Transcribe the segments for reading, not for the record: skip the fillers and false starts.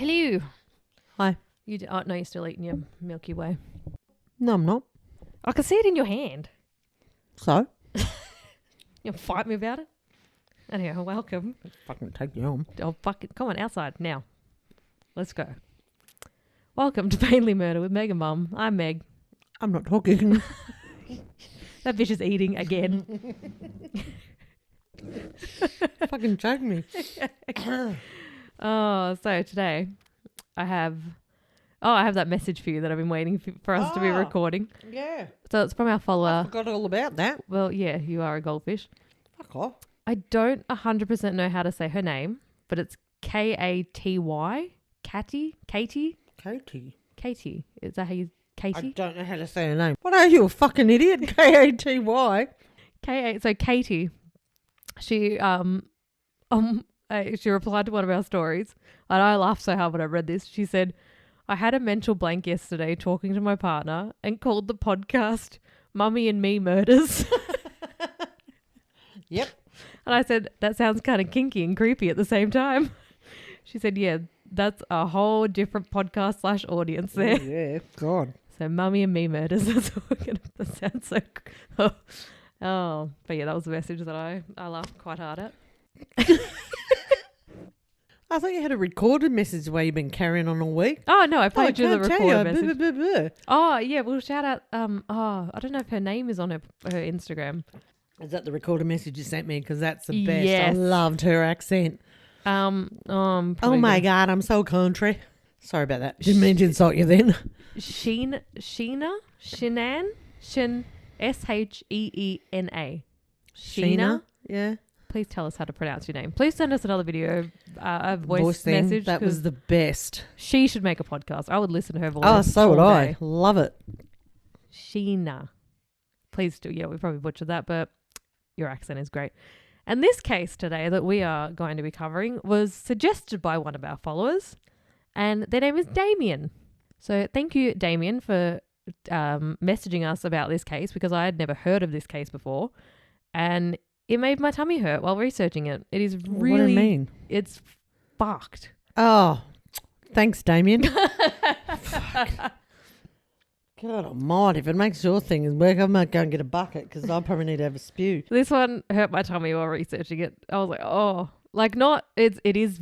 Hello. Hi. No, you're still eating your Milky Way. No, I'm not. I can see it in your hand. So? You'll fight me about it? Anyhow, welcome. Fucking take you home. Oh, fuck it. Come on, outside now. Let's go. Welcome to Mainly Murder with Meg and Mum. I'm Meg. I'm not talking. That bitch is eating again. Fucking choke me. So today I have that message for you that I've been waiting for us to be recording. Yeah. So it's from our follower. I forgot all about that. Well, yeah, you are a goldfish. Fuck off. I don't 100% know how to say her name, but it's Katy. Katy? Katie. Katy. Is that how you... Katy? I don't know how to say her name. What are you, a fucking idiot? Katy. So Katy, she she replied to one of our stories, and I laughed so hard when I read this. She said, I had a mental blank yesterday talking to my partner and called the podcast Mummy and Me Murders. Yep. And I said, that sounds kind of kinky and creepy at the same time. She said, yeah, that's a whole different podcast / audience there. Oh, yeah, God. So Mummy and Me Murders. That's what we're going to... That sounds so... Oh, but yeah, that was the message that I laughed quite hard at. I thought you had a recorded message where you've been carrying on all week. Oh, no, I played you the recorded message. Blah, blah, blah. Oh, yeah, well, shout out... I don't know if her name is on her Instagram. Is that the recorded message you sent me? Because that's the best. Yes. I loved her accent. Oh my God, I'm so country. Sorry about that. Didn't mean to insult you then. Sheena, S-H-E-E-N-A. Sheena? Yeah. Please tell us how to pronounce your name. Please send us another video, a voice thing. message. That was the best. She should make a podcast. I would listen to her voice. Oh, so would all I. day. Love it. Sheena. Please do. Yeah, we probably butchered that, but your accent is great. And this case today that we are going to be covering was suggested by one of our followers, and their name is Damien. So thank you, Damien, for messaging us about this case, because I had never heard of this case before, and it made my tummy hurt while researching it. It is really... What do you mean? It's fucked. Oh, thanks, Damien. Fuck. God almighty, if it makes your thing work, I might go and get a bucket because I probably need to have a spew. This one hurt my tummy while researching it. I was like, oh, like not, it is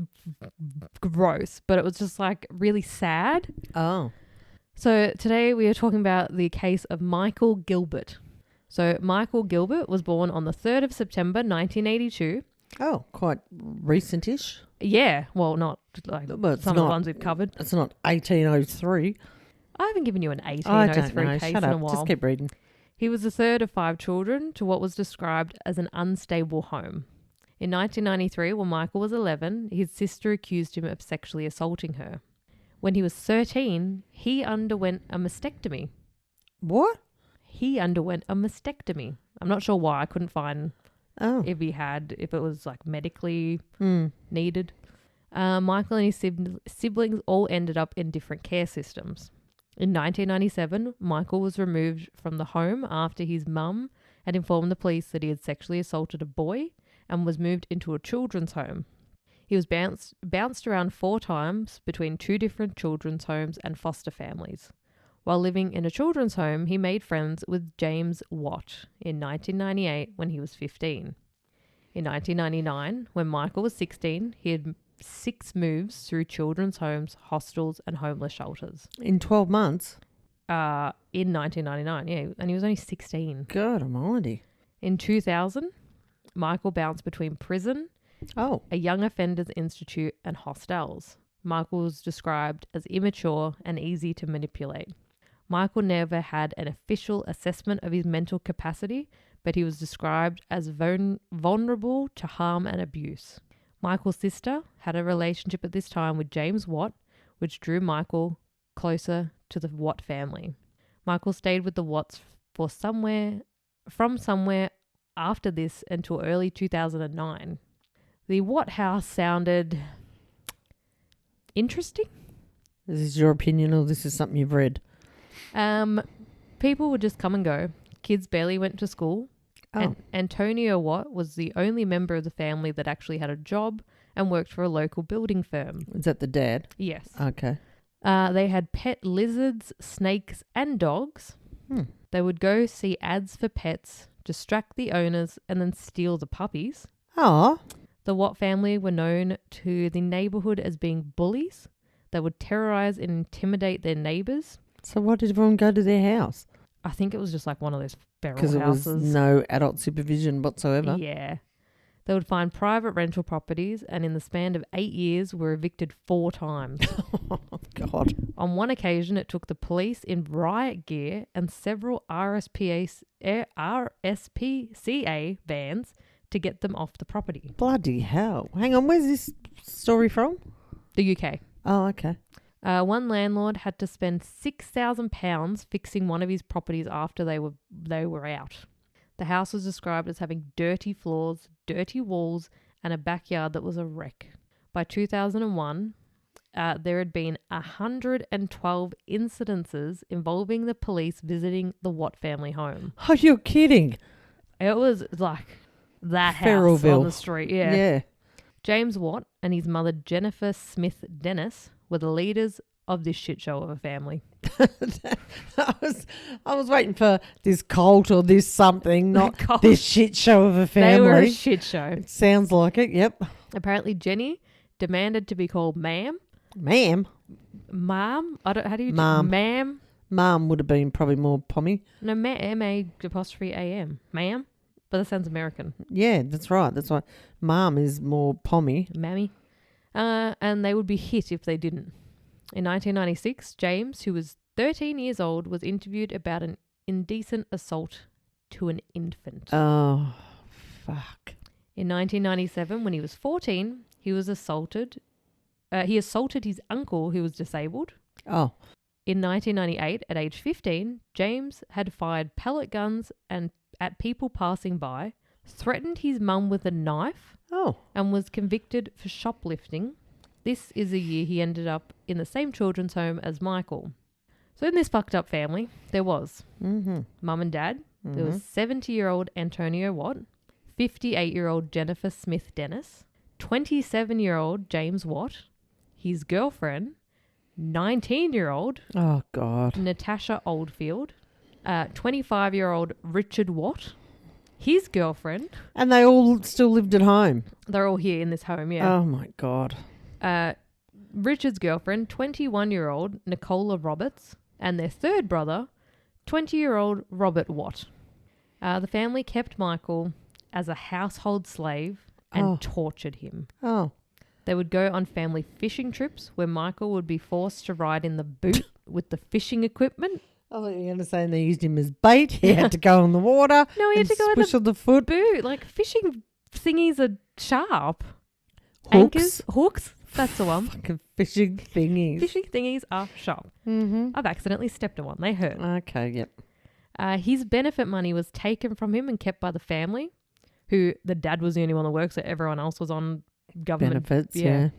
gross, but it was just like really sad. Oh. So today we are talking about the case of Michael Gilbert. So Michael Gilbert was born on the 3rd of September, 1982. Oh, quite recent-ish. Yeah, well, not like some of the ones we've covered. It's not 1803. I haven't given you an I 1803 don't know. case Shut in a up. while. Just keep reading. He was the third of 5 children to what was described as an unstable home. In 1993, when Michael was 11, his sister accused him of sexually assaulting her. When he was 13, he underwent a mastectomy. What? He underwent a mastectomy. I'm not sure why. I couldn't find if it was like medically needed. Michael and his siblings all ended up in different care systems. In 1997, Michael was removed from the home after his mum had informed the police that he had sexually assaulted a boy and was moved into a children's home. He was bounced around 4 times between 2 different children's homes and foster families. While living in a children's home, he made friends with James Watt in 1998 when he was 15. In 1999, when Michael was 16, he had 6 moves through children's homes, hostels, and homeless shelters. In 12 months? In 1999, yeah, and he was only 16. God almighty. In 2000, Michael bounced between prison, a young offenders institute, and hostels. Michael was described as immature and easy to manipulate. Michael never had an official assessment of his mental capacity, but he was described as vulnerable to harm and abuse. Michael's sister had a relationship at this time with James Watt, which drew Michael closer to the Watt family. Michael stayed with the Watts from somewhere after this until early 2009. The Watt house sounded interesting. Is this your opinion or this is something you've read? People would just come and go. Kids barely went to school. And Antonio Watt was the only member of the family that actually had a job and worked for a local building firm. Is that the dad? Yes. Okay. They had pet lizards, snakes, and dogs. They would go see ads for pets, distract the owners, and then steal the puppies. Oh. The Watt family were known to the neighborhood as being bullies. They would terrorize and intimidate their neighbors. So why did everyone go to their house? I think it was just like one of those feral Because there was houses. no adult supervision whatsoever. Yeah. They would find private rental properties and in the span of 8 years were evicted 4 times. Oh, God. On one occasion, it took the police in riot gear and several RSPCA vans to get them off the property. Bloody hell. Hang on, where's this story from? The UK. Oh, okay. One landlord had to spend £6,000 fixing one of his properties after they were out. The house was described as having dirty floors, dirty walls, and a backyard that was a wreck. By 2001, there had been 112 incidences involving the police visiting the Watt family home. Oh, you're kidding. It was like that house Feralville. on the street. Yeah. Yeah. James Watt and his mother Jennifer Smith Dennis were the leaders of this shit show of a family. I was waiting for this cult or this something, not this shit show of a family. They were a shit show. It sounds like it, yep. Apparently Jenny demanded to be called ma'am. Ma'am? Mom? How do you Ma'am. Ma'am? Ma'am would have been probably more pommy. No, M-A''am. Ma'am? But that sounds American. Yeah, that's right. That's right. Ma'am is more pommy. Mammy. And they would be hit if they didn't. In 1996, James, who was 13 years old, was interviewed about an indecent assault to an infant. Oh, fuck. In 1997, when he was 14, he was assaulted. He assaulted his uncle, who was disabled. Oh. In 1998, at age 15, James had fired pellet guns at people passing by, threatened his mum with a knife, and was convicted for shoplifting. This is the year he ended up in the same children's home as Michael. So in this fucked up family, there was mum and dad. Mm-hmm. There was 70-year-old Antonio Watt, 58-year-old Jennifer Smith Dennis, 27-year-old James Watt, his girlfriend, 19-year-old Natasha Oldfield, 25-year-old Richard Watt, his girlfriend. And they all still lived at home? They're all here in this home, yeah. Oh, my God. Richard's girlfriend, 21-year-old Nicola Roberts, and their third brother, 20-year-old Robert Watt. The family kept Michael as a household slave and tortured him. Oh. They would go on family fishing trips where Michael would be forced to ride in the boot with the fishing equipment. I thought you were going to say they used him as bait. He had to go in the water. No, he had to go in the foot. boot. Like, fishing thingies are sharp. Hooks. Hooks. That's the one. Fucking fishing thingies. Fishing thingies are sharp. Mm-hmm. I've accidentally stepped on one. They hurt. Okay, yep. His benefit money was taken from him and kept by the family, who the dad was the only one that worked, so everyone else was on government benefits. Yeah.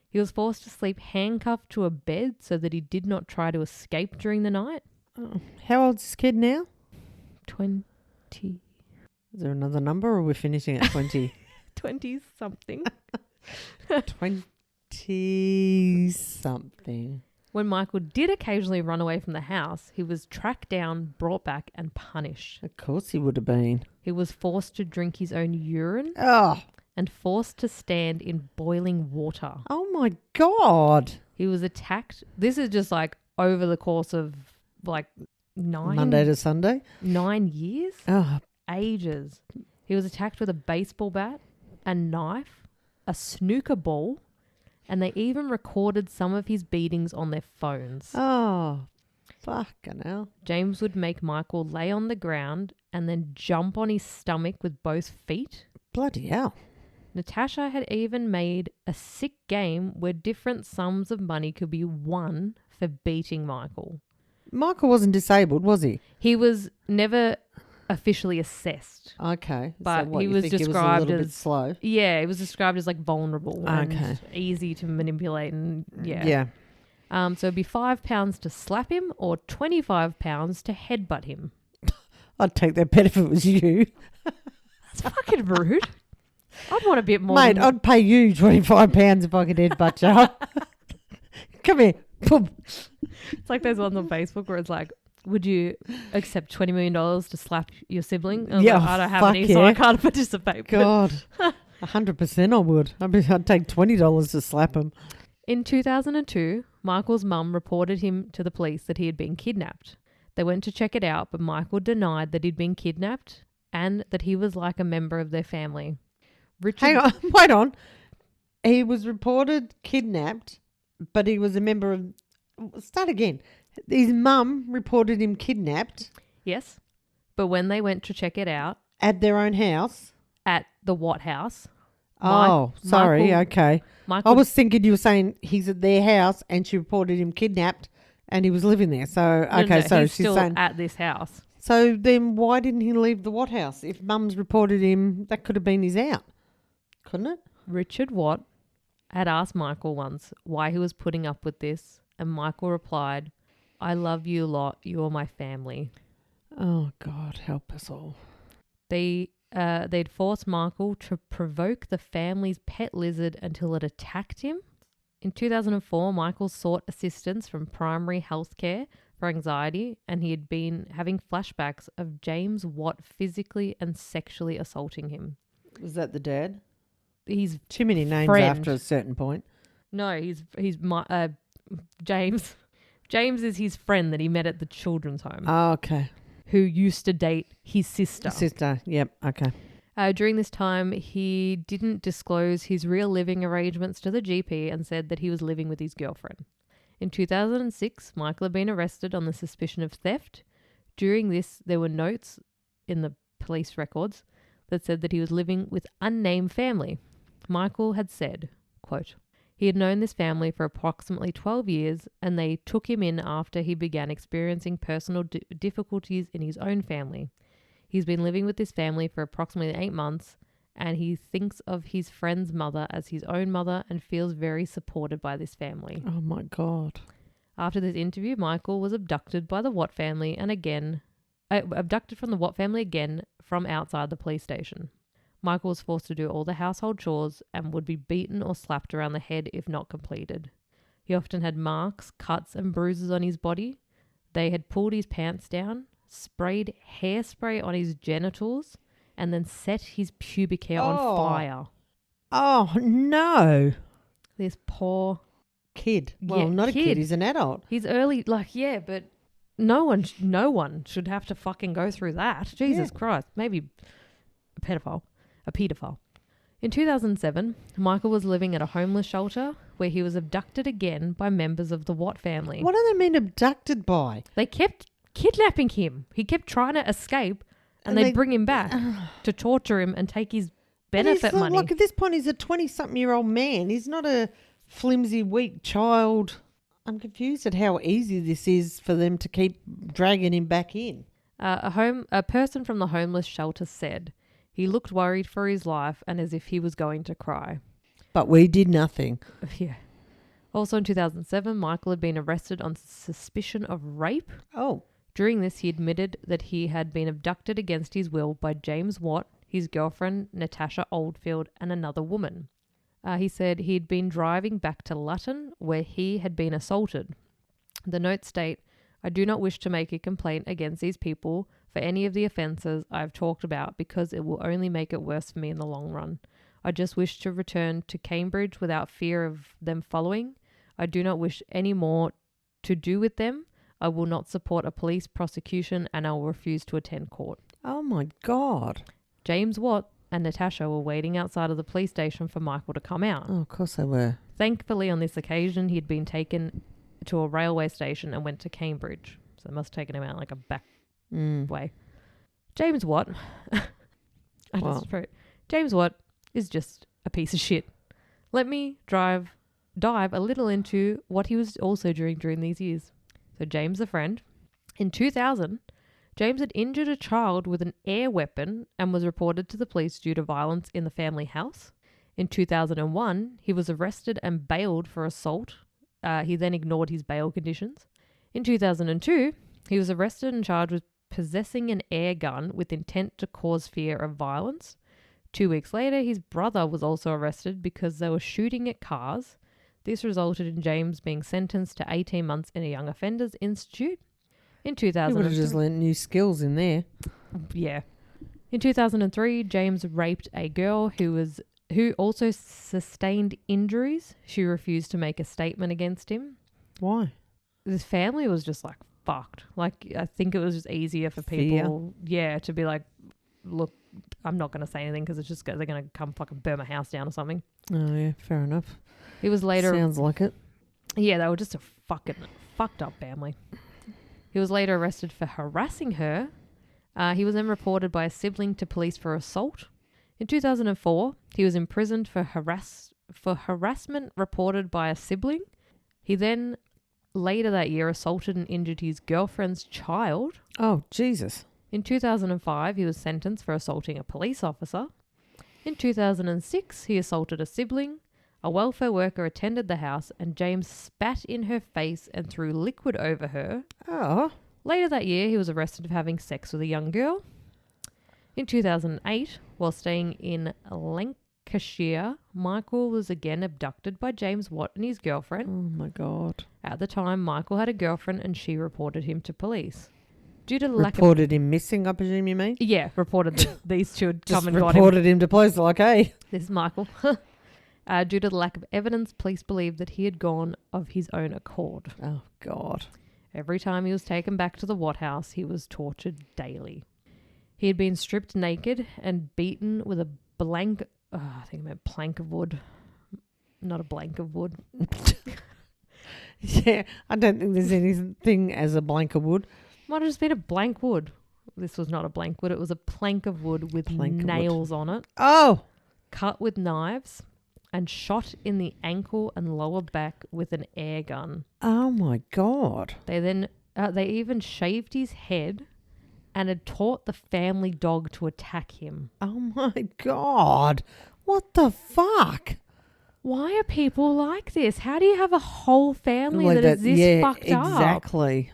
He was forced to sleep handcuffed to a bed so that he did not try to escape during the night. Oh. How old's this kid now? 20. Is there another number or we're finishing at 20? 20-something. 20-something. When Michael did occasionally run away from the house, he was tracked down, brought back and punished. Of course he would have been. He was forced to drink his own urine. Oh. And forced to stand in boiling water. Oh, my God. He was attacked. This is just like over the course of like 9... Monday to Sunday? 9 years? Oh. Ages. He was attacked with a baseball bat, a knife, a snooker ball, and they even recorded some of his beatings on their phones. Oh, fucking hell. James would make Michael lay on the ground and then jump on his stomach with both feet. Bloody hell. Natasha had even made a sick game where different sums of money could be won for beating Michael. Michael wasn't disabled, was he? He was never officially assessed. Okay. But so what, he was described he was a little bit slow? Yeah, he was described as like vulnerable and easy to manipulate and yeah. So it'd be £5 to slap him or £25 to headbutt him. I'd take that bet if it was you. That's fucking rude. I'd want a bit more. Mate, I'd pay you £25 if I could headbutt you. Come here. Boom. It's like those ones on Facebook where it's like, would you accept $20 million to slap your sibling? I don't have any, so I can't participate. God, 100% I would. I'd take $20 to slap him. In 2002, Michael's mum reported him to the police that he had been kidnapped. They went to check it out, but Michael denied that he'd been kidnapped and that he was like a member of their family. Hang on, wait on. He was reported kidnapped, but he was a member of... Start again. His mum reported him kidnapped. Yes, but when they went to check it out... At their own house? At the Watt house. Sorry, okay. Michael, I was thinking you were saying he's at their house and she reported him kidnapped and he was living there. So, okay, so he's she's still saying... at this house. So then why didn't he leave the Watt house? If mum's reported him, that could have been his out. Couldn't it? Richard Watt had asked Michael once why he was putting up with this, and Michael replied, I love you a lot. You're my family. Oh, God, help us all. They'd forced Michael to provoke the family's pet lizard until it attacked him. In 2004, Michael sought assistance from primary health care for anxiety, and he had been having flashbacks of James Watt physically and sexually assaulting him. Was that the dad? He's too many names friend. After a certain point. No, he's James. James is his friend that he met at the children's home. Oh, okay. Who used to date his sister. Yep, okay. During this time, he didn't disclose his real living arrangements to the GP and said that he was living with his girlfriend. In 2006, Michael had been arrested on the suspicion of theft. During this, there were notes in the police records that said that he was living with unnamed family. Michael had said, quote, he had known this family for approximately 12 years and they took him in after he began experiencing personal difficulties in his own family. He's been living with this family for approximately 8 months and he thinks of his friend's mother as his own mother and feels very supported by this family. Oh my God. After this interview, Michael was abducted by the Watt family and abducted from the Watt family again from outside the police station. Michael was forced to do all the household chores and would be beaten or slapped around the head if not completed. He often had marks, cuts and bruises on his body. They had pulled his pants down, sprayed hairspray on his genitals, and then set his pubic hair on fire. Oh, no. This poor kid. Well, not a kid. He's an adult. He's early, but no one should have to fucking go through that. Jesus Christ. Maybe a pedophile. In 2007, Michael was living at a homeless shelter where he was abducted again by members of the Watt family. What do they mean abducted by? They kept kidnapping him. He kept trying to escape and they bring him back to torture him and take his benefit money. Look, at this point, he's a 20-something-year-old man. He's not a flimsy, weak child. I'm confused at how easy this is for them to keep dragging him back in. A person from the homeless shelter said, he looked worried for his life and as if he was going to cry. But we did nothing. Yeah. Also in 2007, Michael had been arrested on suspicion of rape. Oh. During this, he admitted that he had been abducted against his will by James Watt, his girlfriend, Natasha Oldfield, and another woman. He said he'd been driving back to Lutton, where he had been assaulted. The notes state, I do not wish to make a complaint against these people for any of the offences I have talked about because it will only make it worse for me in the long run. I just wish to return to Cambridge without fear of them following. I do not wish any more to do with them. I will not support a police prosecution and I will refuse to attend court. Oh my God. James Watt and Natasha were waiting outside of the police station for Michael to come out. Oh, of course they were. Thankfully, on this occasion, he'd been taken to a railway station and went to Cambridge. So they must have taken him out like a back way. James Watt, James Watt is just a piece of shit. Let me dive a little into what he was also doing during these years. So James, a friend. In 2000, James had injured a child with an air weapon and was reported to the police due to violence in the family house. In 2001, he was arrested and bailed for assault. He then ignored his bail conditions. In 2002, he was arrested and charged with possessing an air gun with intent to cause fear of violence. 2 weeks later, his brother was also arrested because they were shooting at cars. This resulted in James being sentenced to 18 months in a Young Offenders Institute. In 2000, you would have just learnt new skills in there. Yeah. In 2003, James raped a girl who also sustained injuries. She refused to make a statement against him. Why? His family was just like fucked. Like, I think it was just easier for people, to be like, look, I'm not going to say anything because it's just they're going to come fucking burn my house down or something. Oh yeah, fair enough. He was later. Sounds like it. Yeah, they were just a fucking fucked up family. He was later arrested for harassing her. He was then reported by a sibling to police for assault. In 2004, he was imprisoned for harassment reported by a sibling. He then, later that year, assaulted and injured his girlfriend's child. Oh, Jesus. In 2005, he was sentenced for assaulting a police officer. In 2006, he assaulted a sibling. A welfare worker attended the house and James spat in her face and threw liquid over her. Oh. Later that year, he was arrested for having sex with a young girl. In 2008, while staying in Lancashire, Michael was again abducted by James Watt and his girlfriend. Oh, my God. At the time, Michael had a girlfriend and she reported him to police. Due to the reported him missing, I presume you mean? Yeah, reported that these two had come and got him. reported him to police, like, hey. This is Michael. Due to the lack of evidence, police believed that he had gone of his own accord. Oh, God. Every time he was taken back to the Watt house, he was tortured daily. He had been stripped naked and beaten with a plank of wood. Not a blank of wood. Yeah, I don't think there's anything as a blank of wood. Might have just been a blank wood. This was not a blank wood. It was a plank of wood with nails on it. Oh! Cut with knives and shot in the ankle and lower back with an air gun. Oh, my God. They even shaved his head and had taught the family dog to attack him. Oh, my God. What the fuck? Why are people like this? How do you have a whole family that is this fucked up? Exactly.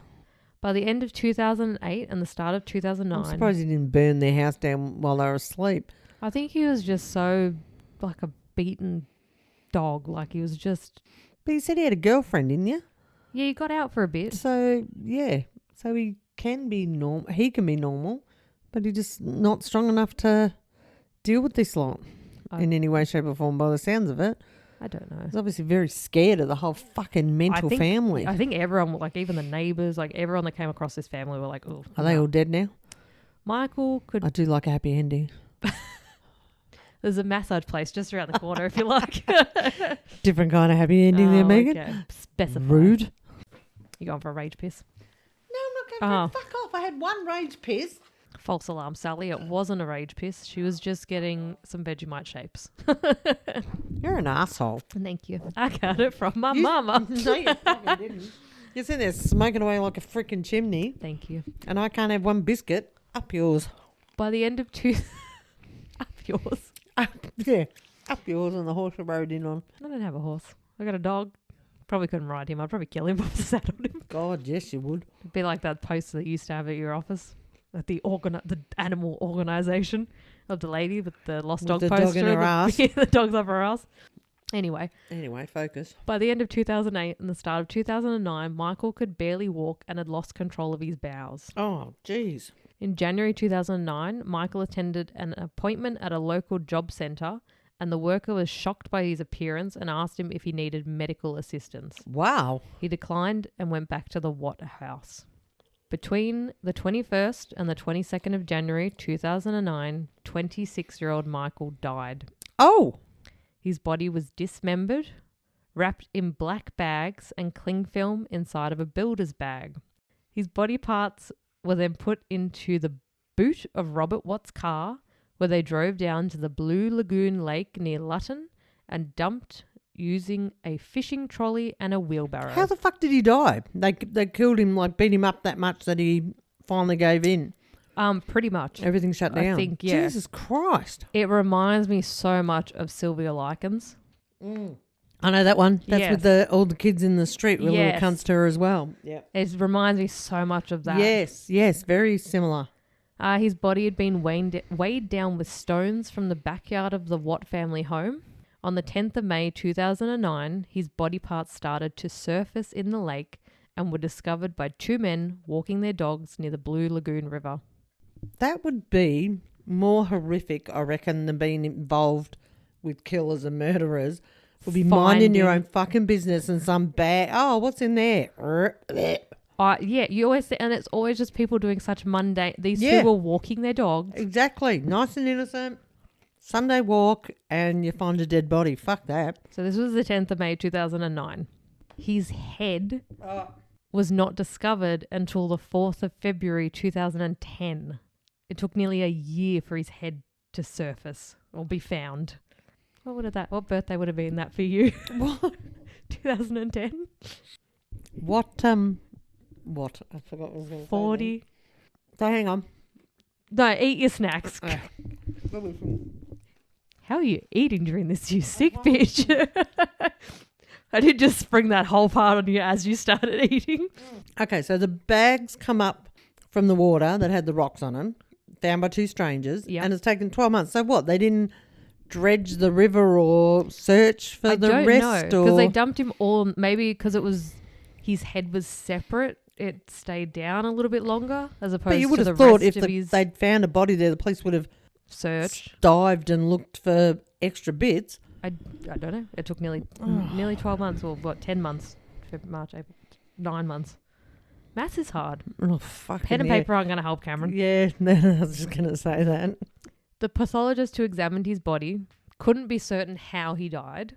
By the end of 2008 and the start of 2009... I'm surprised he didn't burn their house down while they were asleep. I think he was just so like a beaten dog. Like he was just... But you said he had a girlfriend, didn't you? Yeah, he got out for a bit. So, yeah. So he can be normal. He can be normal, but he's just not strong enough to deal with this lot in any way, shape or form by the sounds of it. I don't know. He's obviously very scared of the whole fucking mental family. I think everyone, like even the neighbours, like everyone that came across this family were like, oh. Are they all dead now? Michael could... I do like a happy ending. There's a massage place just around the corner if you like. Different kind of happy ending there, Megan. Okay. Specify. Rude. You going for a rage piss? No, I'm not going for a fuck off. I had one rage piss. False alarm, Sally. It wasn't a rage piss. She was just getting some Vegemite shapes. You're an asshole. Thank you. I got it from my mama. No, you fucking didn't. You're sitting there smoking away like a freaking chimney. Thank you. And I can't have one biscuit. Up yours. By the end of Up yours? Yeah. Up yours on the horse I rode in on. I don't have a horse. I got a dog. Probably couldn't ride him. I'd probably kill him if I saddled him. God, yes, you would. It'd be like that poster that you used to have at your office. At the animal organisation of the lady with the lost dog poster. Dog in her ass. The dog's up her ass. Anyway, focus. By the end of 2008 and the start of 2009, Michael could barely walk and had lost control of his bowels. Oh, jeez. In January 2009, Michael attended an appointment at a local job centre and the worker was shocked by his appearance and asked him if he needed medical assistance. Wow. He declined and went back to the Watt house. Between the 21st and the 22nd of January 2009, 26-year-old Michael died. Oh! His body was dismembered, wrapped in black bags and cling film inside of a builder's bag. His body parts were then put into the boot of Robert Watt's car, where they drove down to the Blue Lagoon Lake near Luton and dumped using a fishing trolley and a wheelbarrow. How the fuck did he die? They killed him, like beat him up that much that he finally gave in. Pretty much. Everything shut down. I think, yeah. Jesus Christ. It reminds me so much of Sylvia Likens. Mm. I know that one. That's with all the kids in the street with little cunts to her as well. Yeah. It reminds me so much of that. Yes, very similar. His body had been weighed down with stones from the backyard of the Watt family home. On the 10th of May 2009, his body parts started to surface in the lake and were discovered by two men walking their dogs near the Blue Lagoon River. That would be more horrific, I reckon, than being involved with killers and murderers. Would be minding your own fucking business and some bad, what's in there? Yeah, you always say, and it's always just people doing such mundane. These two were walking their dogs. Exactly. Nice and innocent. Sunday walk and you find a dead body. Fuck that. So this was the 10th of May 2009. His head was not discovered until the 4th of February 2010. It took nearly a year for his head to surface or be found. What birthday would have been that for you? What? 2010? What? I forgot what I was going to say. 40. So hang on. No, eat your snacks. How are you eating during this, you sick bitch? I did just spring that whole part on you as you started eating. Okay, so the bags come up from the water that had the rocks on them, found by two strangers, and it's taken 12 months. So what? They didn't dredge the river or search for the rest? I don't know, because they dumped him all, maybe because his head was separate. It stayed down a little bit longer as opposed to the rest of his... But you would have thought if they'd found a body there, the police would have dived and looked for extra bits. I don't know. It took nearly 12 months, or 10 months? March, April, 9 months. Maths is hard. Oh, fucking Pen and paper aren't going to help, Cameron. Yeah, I was just going to say that. The pathologist who examined his body couldn't be certain how he died.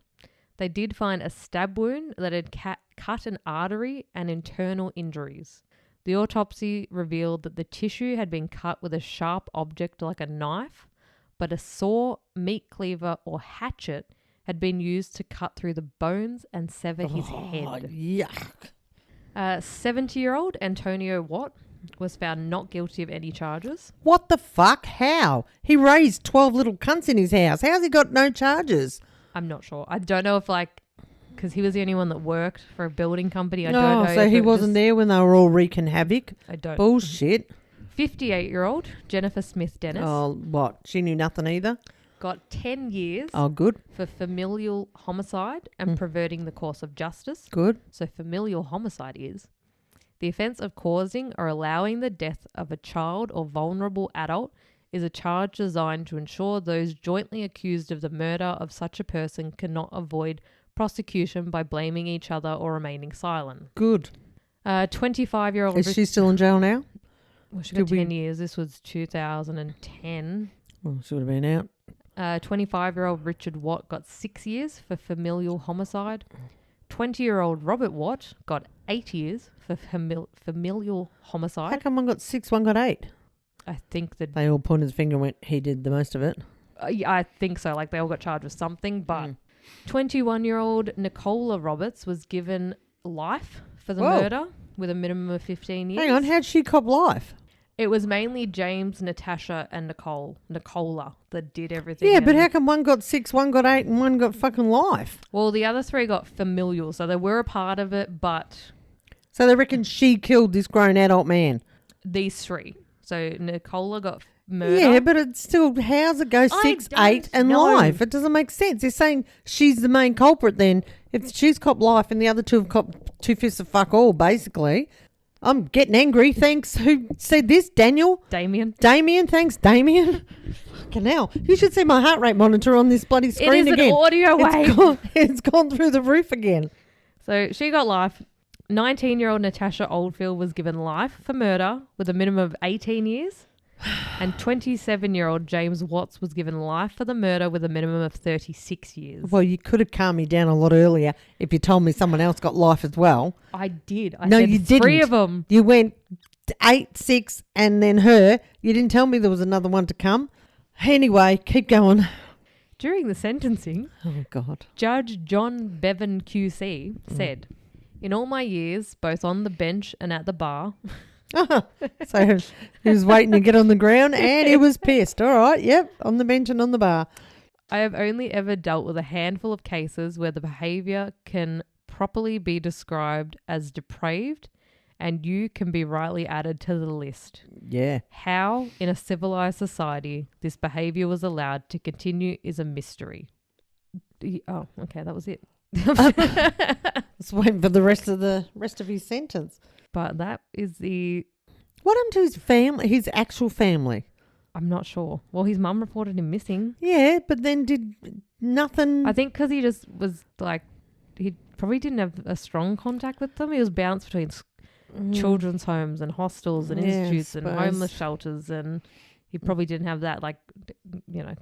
They did find a stab wound that had cut an artery and internal injuries. The autopsy revealed that the tissue had been cut with a sharp object like a knife, but a saw, meat cleaver, or hatchet had been used to cut through the bones and sever his head. Yuck. 70-year-old Antonio Watt was found not guilty of any charges. What the fuck? How? He raised 12 little cunts in his house. How's he got no charges? I'm not sure. I don't know if because he was the only one that worked for a building company. I don't know. So he wasn't there when they were all wreaking havoc? I don't. Bullshit. 58-year-old Jennifer Smith Dennis. Oh, what? She knew nothing either? Got 10 years. Oh, good. For familial homicide and perverting the course of justice. Good. So familial homicide is the offence of causing or allowing the death of a child or vulnerable adult is a charge designed to ensure those jointly accused of the murder of such a person cannot avoid prosecution by blaming each other or remaining silent. Good. 25-year-old... Is she still in jail now? Well, she got 10 years. This was 2010. Well, she would have been out. 25-year-old Richard Watt got 6 years for familial homicide. 20-year-old Robert Watt got 8 years for familial homicide. How come one got 6, one got 8? I think that... They all pointed his finger and went, he did the most of it. Yeah, I think so. They all got charged with something, but 21-year-old Nicola Roberts was given life for the murder with a minimum of 15 years. Hang on, how'd she cop life? It was mainly James, Natasha, and Nicola that did everything. Yeah, but how come one got 6, one got 8, and one got fucking life? Well, the other 3 got familial, so they were a part of it, but... So they reckon she killed this grown adult man? These 3. So Nicola got murder. Yeah, but it's still, how's it go 6, 8 and life? It doesn't make sense. They're saying she's the main culprit then. If she's copped life and the other 2 have copped 2 fifths of fuck all, basically. I'm getting angry. Thanks. Who said this? Daniel? Damien. Thanks, Damien. Fucking hell. You should see my heart rate monitor on this bloody screen again. It is an audio wave. It's gone through the roof again. So she got life. 19-year-old Natasha Oldfield was given life for murder with a minimum of 18 years. And 27-year-old James Watts was given life for the murder with a minimum of 36 years. Well, you could have calmed me down a lot earlier if you told me someone else got life as well. I did. No, you didn't. 3 of them. You went 8, 6, and then her. You didn't tell me there was another one to come. Anyway, keep going. During the sentencing, oh God, Judge John Bevan QC said, "In all my years, both on the bench and at the bar." So he was waiting to get on the ground and he was pissed. All right, yep, on the bench and on the bar. "I have only ever dealt with a handful of cases where the behaviour can properly be described as depraved and you can be rightly added to the list. Yeah. How, in a civilized society, this behavior was allowed to continue is a mystery. Oh, okay, that was it. Let's wait for the rest of his sentence. But that is the... What happened to his family? His actual family? I'm not sure. Well, his mum reported him missing. Yeah, but then did nothing. I think because he just was like, he probably didn't have a strong contact with them. He was bounced between children's homes and hostels and institutes and homeless shelters, and he probably didn't have that, like, you know,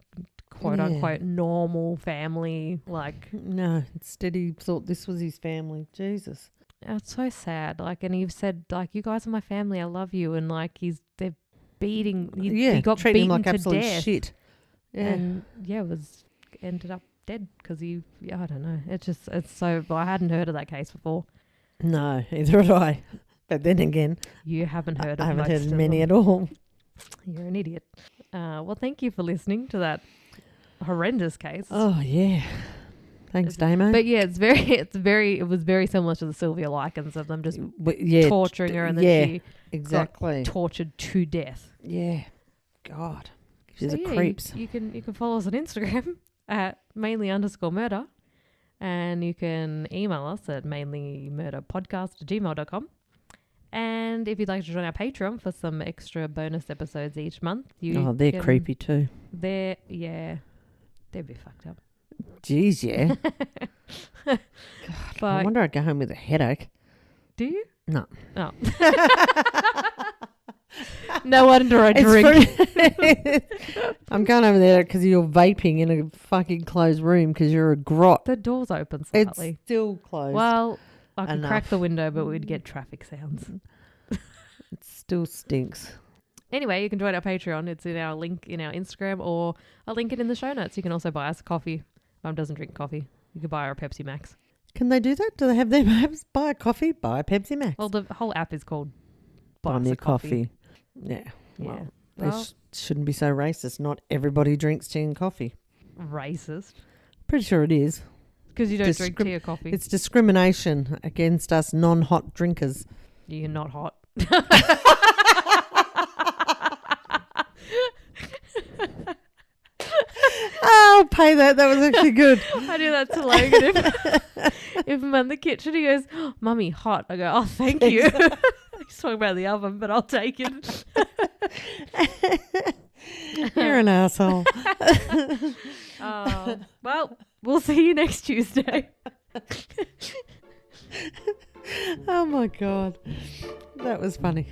quote unquote normal family. Like, no, instead he thought this was his family. Jesus. It's so sad. Like, and you've said, like, you guys are my family. I love you. And like, they're beating. He got beaten him like to absolute death. Shit. Yeah. And ended up dead because I don't know. It's so. I hadn't heard of that case before. No, either had I. But then again, you haven't heard. I haven't heard many at all. You're an idiot. Well, thank you for listening to that horrendous case. Oh yeah. Thanks, Damo. But yeah, it was very similar to the Sylvia Likens of them just torturing her, and then she got tortured to death. Yeah. God. She's a creeps. You can follow us on Instagram at mainly_murder, and you can email us at mainlymurderpodcast@gmail.com. And if you'd like to join our Patreon for some extra bonus episodes each month, they're creepy too. They're a bit fucked up. Jeez, yeah. God, I wonder I'd go home with a headache. Do you? No. Oh. No wonder I drink. I'm going over there because you're vaping in a fucking closed room because you're a grot. The door's open slightly. It's still closed. Well, I could crack the window, but we'd get traffic sounds. It still stinks. Anyway, you can join our Patreon. It's in our link in our Instagram, or I'll link it in the show notes. You can also buy us a coffee. Mum doesn't drink coffee. You can buy her a Pepsi Max. Can they do that? Do they have their apps? Buy a coffee, buy a Pepsi Max. Well, the whole app is called Buy Me a Coffee. Yeah. Well, they shouldn't be so racist. Not everybody drinks tea and coffee. Racist? Pretty sure it is. Because you don't drink tea or coffee. It's discrimination against us non-hot drinkers. You're not hot. I'll pay that. That was actually good. I do that to Logan. If I'm in the kitchen, he goes, oh, Mummy, hot. I go, oh, thank you. He's talking about the oven, but I'll take it. You're an asshole. Well, we'll see you next Tuesday. Oh, my God. That was funny.